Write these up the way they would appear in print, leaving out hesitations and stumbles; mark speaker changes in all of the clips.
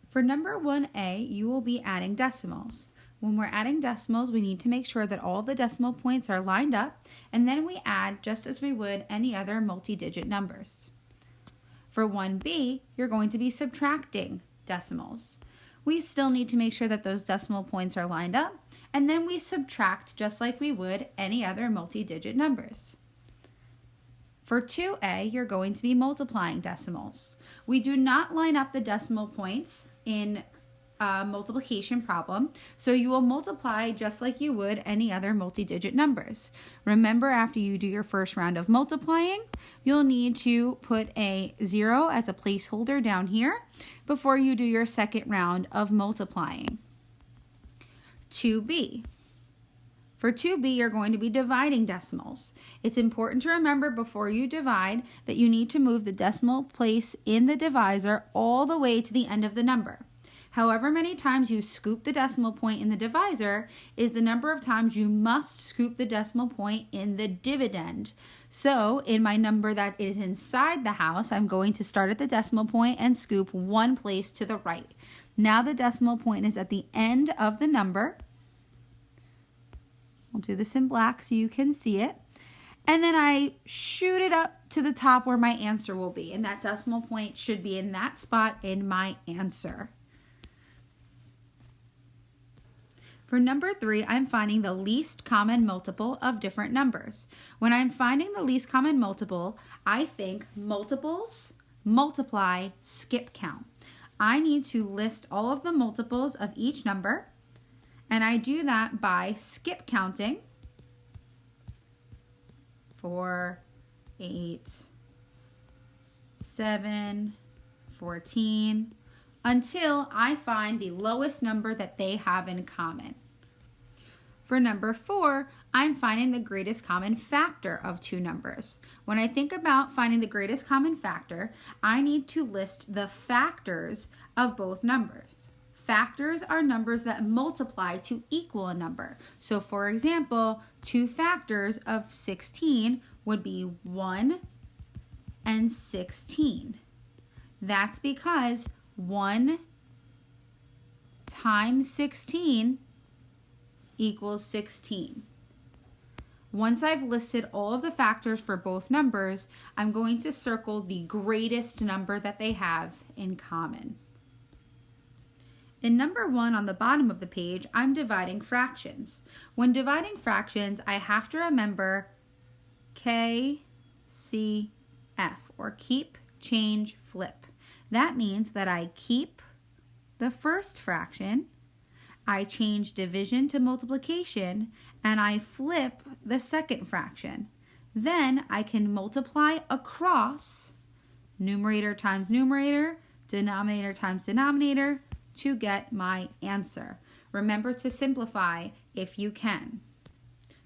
Speaker 1: For number 1A, you will be adding decimals. When we're adding decimals, we need to make sure that all the decimal points are lined up, and then we add just as we would any other multi-digit numbers. For 1B, you're going to be subtracting decimals. We still need to make sure that those decimal points are lined up, and then we subtract just like we would any other multi-digit numbers. For 2A, you're going to be multiplying decimals. We do not line up the decimal points in a multiplication problem, so you will multiply just like you would any other multi-digit numbers. Remember, after you do your first round of multiplying, you'll need to put a 0 as a placeholder down here before you do your second round of multiplying. 2B. For 2B, you're going to be dividing decimals. It's important to remember before you divide that you need to move the decimal place in the divisor all the way to the end of the number. However many times you scoop the decimal point in the divisor is the number of times you must scoop the decimal point in the dividend. So in my number that is inside the house, I'm going to start at the decimal point and scoop one place to the right. Now the decimal point is at the end of the number. I'll do this in black so you can see it. And then I shoot it up to the top where my answer will be. And that decimal point should be in that spot in my answer. For number 3, I'm finding the least common multiple of different numbers. When I'm finding the least common multiple, I think multiples, multiply, skip count. I need to list all of the multiples of each number, and I do that by skip counting 4, 8, 7, 14, until I find the lowest number that they have in common. For number 4, I'm finding the greatest common factor of two numbers. When I think about finding the greatest common factor, I need to list the factors of both numbers. Factors are numbers that multiply to equal a number. So for example, 2 factors of 16 would be 1 and 16. That's because 1 times 16 equals 16. Once I've listed all of the factors for both numbers, I'm going to circle the greatest number that they have in common. In number 1 on the bottom of the page, I'm dividing fractions. When dividing fractions, I have to remember KCF, or keep, change, flip. That means that I keep the first fraction, I change division to multiplication, and I flip the second fraction. Then I can multiply across numerator times numerator, denominator times denominator, to get my answer. Remember to simplify if you can.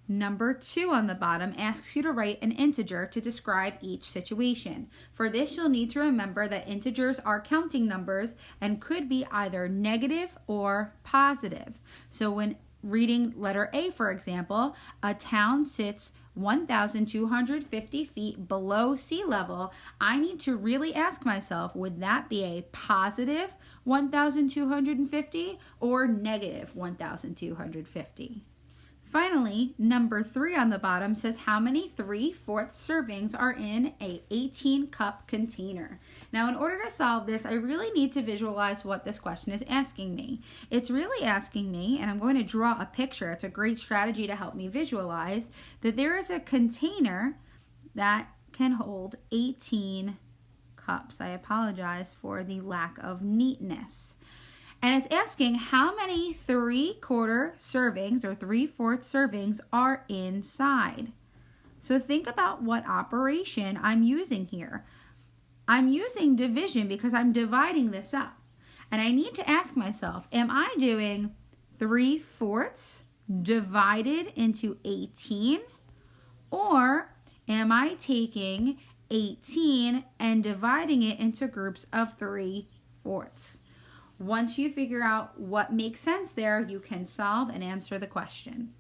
Speaker 1: Number 2 on the bottom asks you to write an integer to describe each situation. For this, you'll need to remember that integers are counting numbers and could be either negative or positive. So when reading letter A, for example, a town sits 1,250 feet below sea level, I need to really ask myself, would that be a positive 1,250 or negative 1,250? Finally, number 3 on the bottom says how many 3/4 servings are in a 18-cup container. Now, in order to solve this, I really need to visualize what this question is asking me. It's really asking me, and I'm going to draw a picture. It's a great strategy to help me visualize that there is a container that can hold 18 cups. I apologize for the lack of neatness. And it's asking how many 3/4 servings or 3/4 servings are inside. So think about what operation I'm using here. I'm using division because I'm dividing this up. And I need to ask myself, am I doing 3/4 divided into 18? Or am I taking 18 and dividing it into groups of 3/4? Once you figure out what makes sense there, you can solve and answer the question.